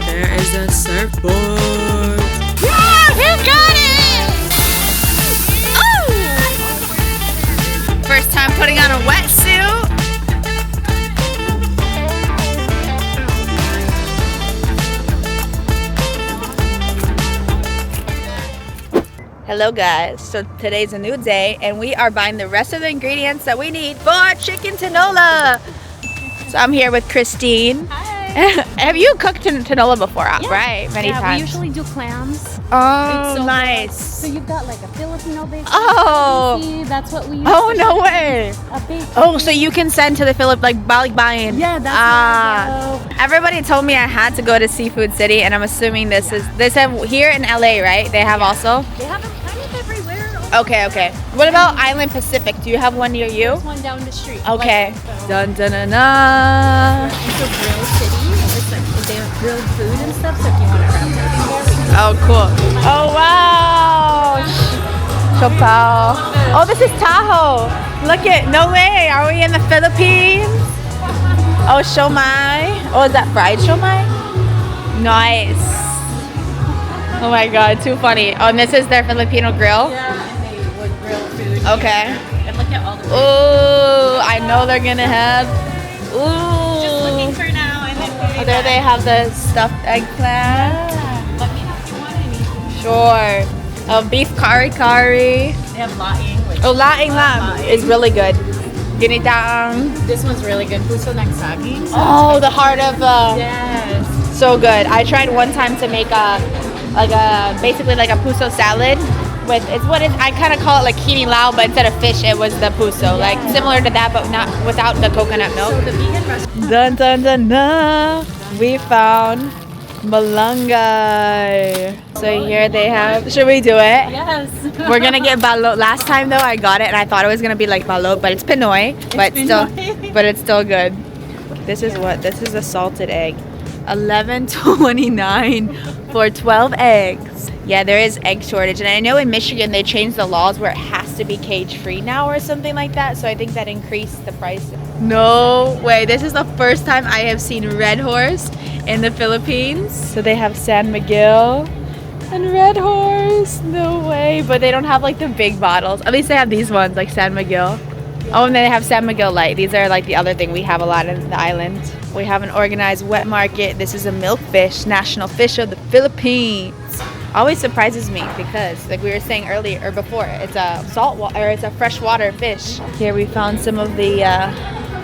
There is a surfboard. Yeah, who got it? Oh! First time putting on a wetsuit. Hello guys, so today's a new day and we are buying the rest of the ingredients that we need for chicken tinola. So I'm here with Christine. Hi. Have you cooked tinola before? Yeah. Right, many times. We usually do clams. Oh, so nice. So you've got like a Filipino bake. Oh. That's what we use. Oh, no way. A bake. Oh, so you can send to the like balikbayan. Yeah, that's Everybody told me I had to go to Seafood City, and I'm assuming this have here in LA, right? They have also? They have them kind of everywhere. Okay. What about Island Pacific? Do you have one near you? There's one down the street. Okay. Like, Dun dun dun dun. it's a grill city. It's like they have grilled food and stuff. So if you want to grab everything there, Oh, cool. Oh, wow. Chopal. Oh, this is Tahoe. Look it. No way. Are we in the Philippines? Oh, siomai. Oh, is that fried siomai? Nice. Oh my God, too funny. Oh, and this is their Filipino grill? yeah, and they would grill food. Okay. Here. And look at all the. Ooh, I know they're gonna have. Just looking Ooh. for now, and then Oh, there they have the stuffed eggplant. let me know if you want anything. Sure. Oh, beef kari kari. They have laing. Which Oh, laing lam is really good. Ginitang. This one's really good. Puso ng saging. Oh, the heart of Yes. so good. I tried one time to make basically like a puso salad with I kind of call it like kini lao, but instead of fish it was the puso, like similar to that, but not without the coconut milk. So the vegan restaurant. Dun dun dun dun. We found malunggay. So here they have. Should we do it? Yes. We're gonna get balot. Last time though, I got it and I thought it was gonna be like balot, but it's Pinoy. But it's still good. This is a salted egg. $11.29 for 12 eggs. Yeah, there is egg shortage, and I know in Michigan they changed the laws where it has to be cage free now or something like that. So I think that increased the price. No way! This is the first time I have seen Red Horse in the Philippines. So they have San Miguel and Red Horse. No way! But they don't have like the big bottles. At least they have these ones like San Miguel. Oh, and then they have San Miguel Light. These are like the other thing we have a lot in the island. We have an organized wet market. This is a milkfish, national fish of the Philippines. Always surprises me because, like we were saying earlier or before, it's a it's a freshwater fish. Here we found some of the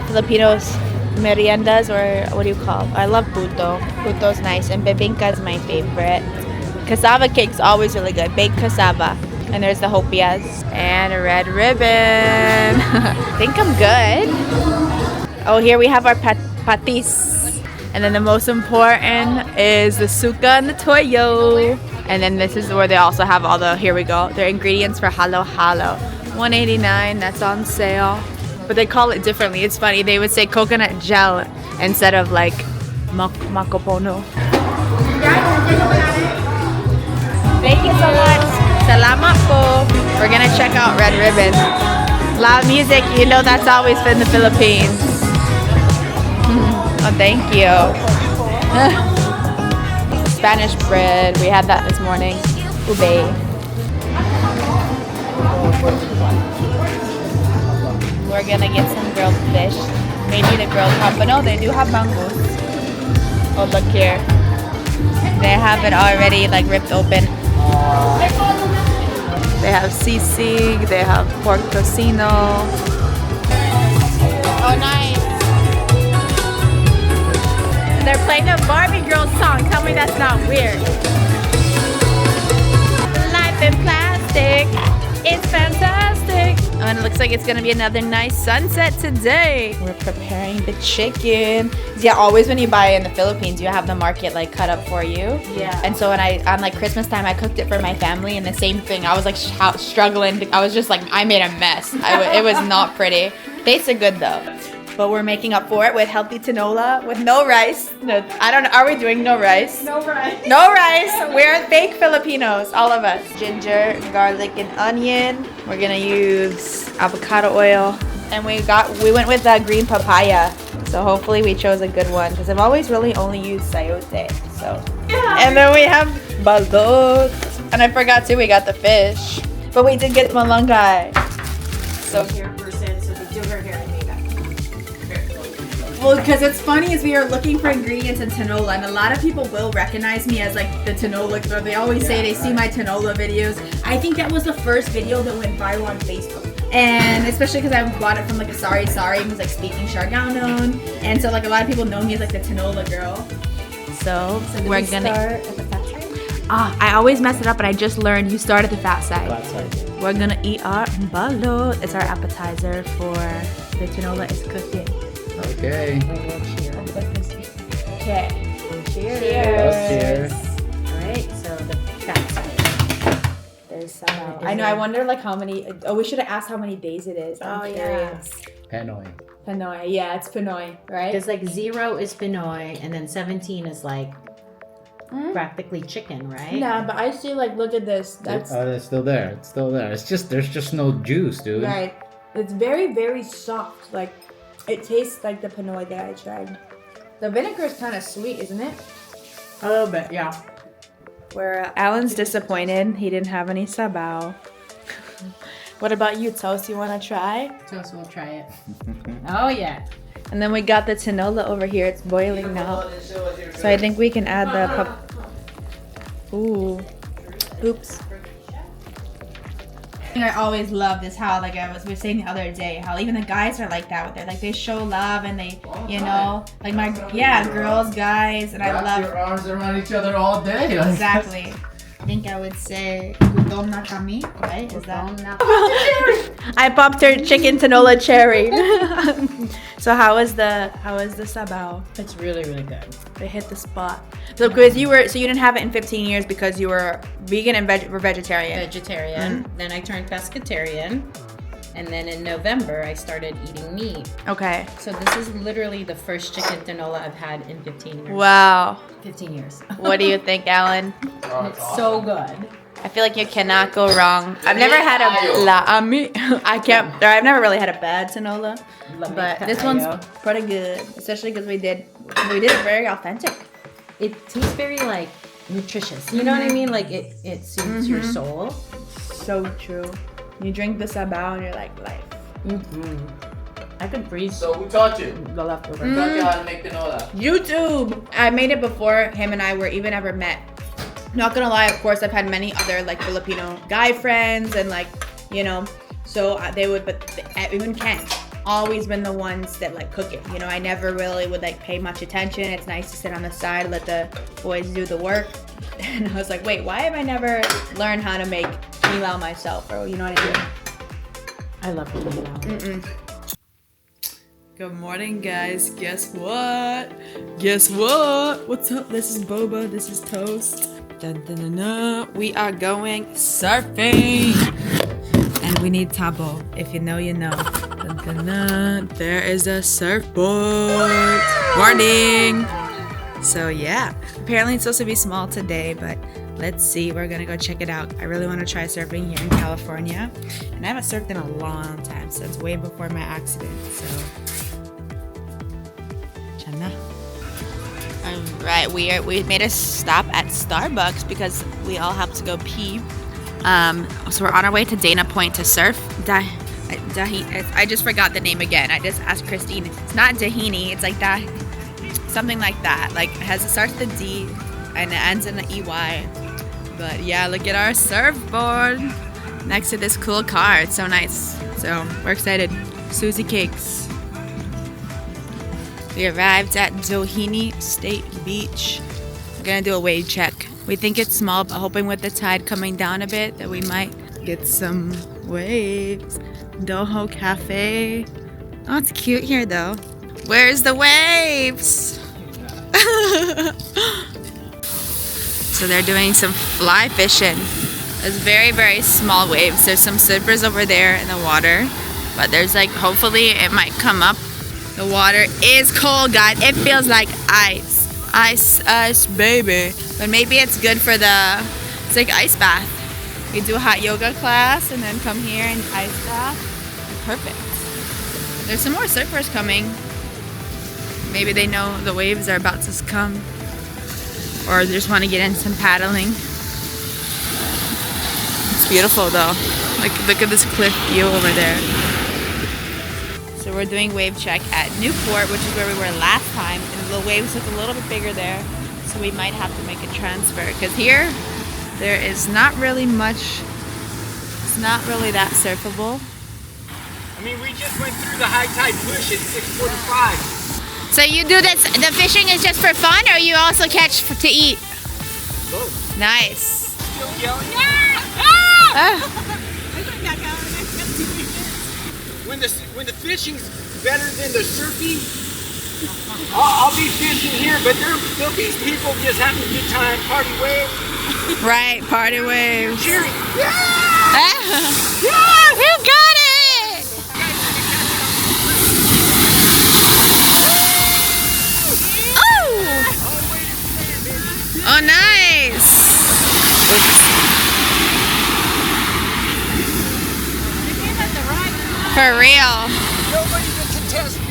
Filipinos meriendas, or what do you call it? I love puto. Puto's nice, and bebingka is my favorite. Cassava cake's always really good. Baked cassava. And there's the hopias and a red ribbon. I think I'm good. Oh, here we have our patis. And then the most important is the suka and the toyo. And then this is where they also have all the, here we go, their ingredients for halo halo. $1.89, that's on sale. But they call it differently. It's funny. They would say coconut gel instead of like makopono. Thank you so much. Salamat po. We're gonna check out Red Ribbon. Loud music, you know that's always been the Philippines. Oh, thank you. Spanish bread, we had that this morning. Ube. We're gonna get some grilled fish. Maybe the grilled pompano. They do have mangoes. Oh, look here. They have it already like ripped open. They have sisig, they have pork tocino. Oh, nice. They're playing the Barbie Girl song. Tell me that's not weird. Life in plastic, it's fantastic. Oh, and it looks like it's gonna be another nice sunset today. We're preparing the chicken. Yeah, always when you buy in the Philippines, you have the market like cut up for you. Yeah. And so when on like Christmas time, I cooked it for my family, and the same thing. I was like struggling. I was just like, I made a mess. It was not pretty. Tasted good though. But we're making up for it with healthy tinola with no rice. No, I don't know. Are we doing no rice? No rice. No rice. We're fake Filipinos, all of us. Ginger, garlic, and onion. We're gonna use avocado oil. And we went with green papaya. So hopefully we chose a good one because I've always really only used sayote. So yeah. And then we have balot. And I forgot too, we got the fish. But we did get malunggay. So well, because it's funny is we are looking for ingredients in tinola, and a lot of people will recognize me as like the tinola girl. They always say they see my tinola videos. I think that was the first video that went viral on Facebook. And especially because I bought it from like a Sari who's like speaking Siargao. And so like a lot of people know me as like the tinola girl. So we're gonna start at the fat side? I always mess it up, but I just learned you start at the fat side. We're gonna eat our balot. It's our appetizer for the tinola is cooking. Okay. Okay. Cheers. Cheers. Alright, so the fat side. There's some. I know, I wonder like how many, we should have asked how many days it is. I'm curious. Pinoy. Pinoy, yeah, it's Pinoy, right? There's like 0 is Pinoy, and then 17 is like practically chicken, right? Yeah, but I see like, look at this. That's It's still there. It's still there. It's just, there's just no juice, dude. right. It's very, very soft. Like, it tastes like the Pinoy that I tried. The vinegar is kind of sweet, isn't it? A little bit, yeah. Where Alan's disappointed. He didn't have any sabaw. What about you, Toast? You want to try? Toast will try it. Oh, yeah. And then we got the tinola over here. It's boiling now. So I think we can add the Ooh. Oops. I always love this how we were saying the other day how even the guys are like that with it, like they show love and they like girls, guys, and I love your arms around each other all day. Exactly. I think I would say gutom na kami, right? Is that I popped her chicken tinola cherry. So how is the sabaw? It's really, really good. They hit the spot. So because you didn't have it in 15 years because you were vegan and vegetarian. Vegetarian. Then I turned pescatarian. And then in November, I started eating meat. Okay. So this is literally the first chicken tinola I've had in 15 years. Wow. 15 years. What do you think, Alan? It's so good. I feel like you cannot go wrong. I've never had I've never really had a bad tinola. But this one's pretty good. Especially because we did it very authentic. It tastes very like nutritious. You know what I mean? Like it soothes your soul. So true. You drink the sabaw and you're like life. I could freeze. So who taught you? The leftover. Who taught you how to make tinola? YouTube. I made it before him and I were even ever met. Not gonna lie, of course, I've had many other like Filipino guy friends and like, so they would, but even Ken, always been the ones that like cook it. I never really would like pay much attention. It's nice to sit on the side, let the boys do the work. And I was like, wait, why have I never learned how to make nilaw myself? Or you know what I mean? I love nilaw. Good morning, guys. Guess what? Guess what? What's up? This is Boba. This is Toast. Dun, dun, dun, dun. We are going surfing. And we need tabo. If you know, you know. Dun, dun, dun. There is a surfboard. Morning. So yeah, apparently it's supposed to be small today, but let's see. We're gonna go check it out. I really want to try surfing here in California, and I haven't surfed in a long time, so it's way before my accident. So, Chana. Alright, we made a stop at Starbucks because we all have to go pee. So we're on our way to Dana Point to surf. I just forgot the name again. I just asked Christine. It's not Dahini. It's like that. Something like that. Like it starts with a D and it ends in an EY. But yeah, look at our surfboard next to this cool car. It's so nice. So we're excited. Susie Cakes. We arrived at Doheny State Beach. We're gonna do a wave check. We think it's small, but hoping with the tide coming down a bit that we might get some waves. Doho Cafe. Oh, it's cute here though. Where's the waves? So they're doing some fly fishing. There's very, very small waves. There's some sippers over there in the water, but there's like, hopefully it might come up. The water is cold, guys. It feels like ice. Ice, baby. But maybe it's good for it's like ice bath. We do a hot yoga class and then come here and ice bath. Perfect. There's some more surfers coming. Maybe they know the waves are about to come. Or they just want to get in some paddling. It's beautiful though. Like, look at this cliff view over there. So we're doing wave check at Newport, which is where we were last time. And the waves look a little bit bigger there. So we might have to make a transfer. Because here, there is not really much. It's not really that surfable. I mean, we just went through the high tide push at 6:45. So you do this, the fishing is just for fun, or you also catch to eat? Both. Nice. Still yelling. When the fishing's better than the surfing, I'll be fishing here, but there'll be people just having a good time, party wave. Right, party waves. Cheering. You got it! Oh, nice! For real. Nobody can contest me.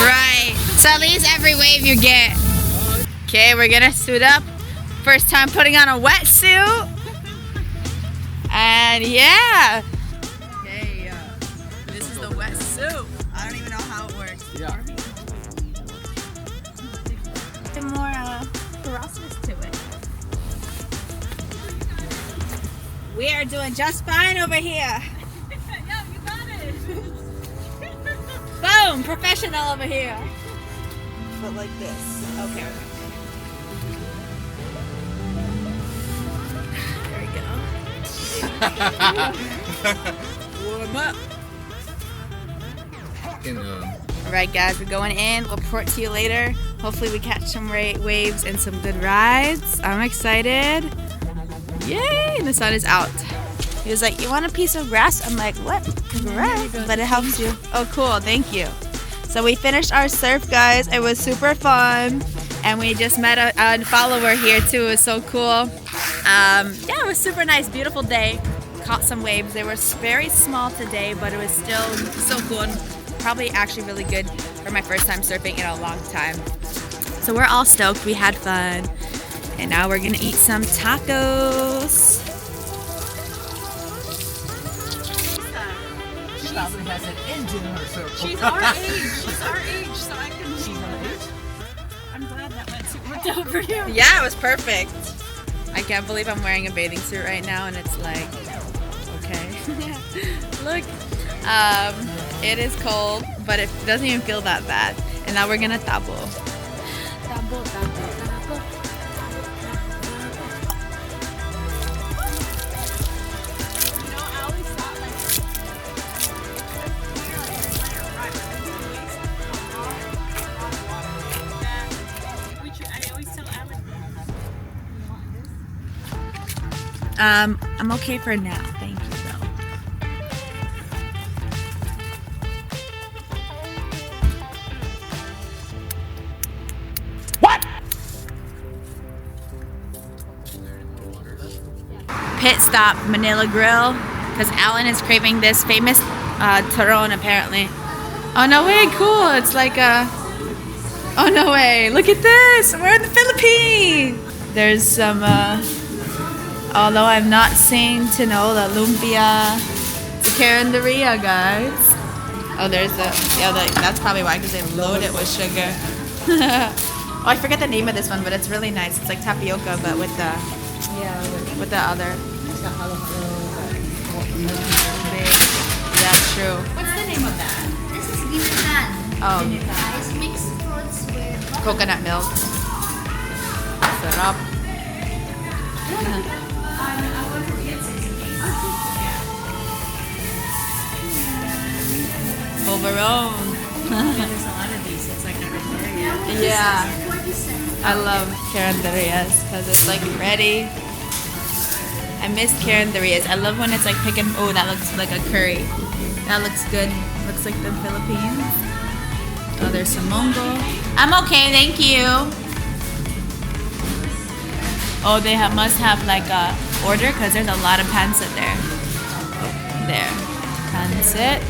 Right. So at least every wave you get. Okay, we're gonna suit up. First time putting on a wetsuit. And yeah. Okay, this is the wetsuit. I don't even know how it works. Yeah. More ferociousness to it. We are doing just fine over here. Yeah, you got it. Boom! Professional over here. But like this. Okay. There we go. Warm up. Alright guys, we're going in. We'll report to you later. Hopefully we catch some waves and some good rides. I'm excited. Yay! And the sun is out. He was like, you want a piece of grass? I'm like, what? Grass? But it helps you. Oh, cool. Thank you. So we finished our surf, guys. It was super fun. And we just met a follower here, too. It was so cool. Yeah, it was super nice. Beautiful day. Caught some waves. They were very small today, but it was still so cool. And probably actually really good for my first time surfing in a long time. So we're all stoked. We had fun. And now we're going to eat some tacos. She probably has an engine in her circle. She's our age. She's our age, so I can. She's our age. I'm glad that worked out for you. Yeah, it was perfect. I can't believe I'm wearing a bathing suit right now, and it's like, okay. Look, it is cold, but it doesn't even feel that bad. And now we're gonna tabo. Tabo, tabo, tabo. You know, I always thought like. I always tell Alan. I'm okay for now. Thank you, though. What? Pit stop, Manila Grill, because Alan is craving this famous taron apparently. Oh no way, cool! It's like a. Oh no way! Look at this! We're in the Philippines. There's some. Although I'm not seeing Tinola, lumpia, it's carinderia, guys. Oh, there's the. Yeah, that's probably why, because they load it with sugar. Oh, I forget the name of this one, but it's really nice. It's like tapioca, but with the. Yeah, with the other. Yeah, true. What's the name of that? This is ginatan. Oh, It's mixed fruits with coconut milk. Sarap. Overall. There's a lot of these. It's like a area. Yeah. 47. I love carinderias because it's like ready. I miss carinderias. I love when it's like picking. Oh, that looks like a curry. That looks good. Looks like the Philippines. Oh, there's some mongo. I'm okay, thank you. Oh, they must have like a order because there's a lot of pancit there. There, pancit.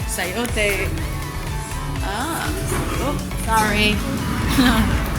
Sayote. Oh, sorry.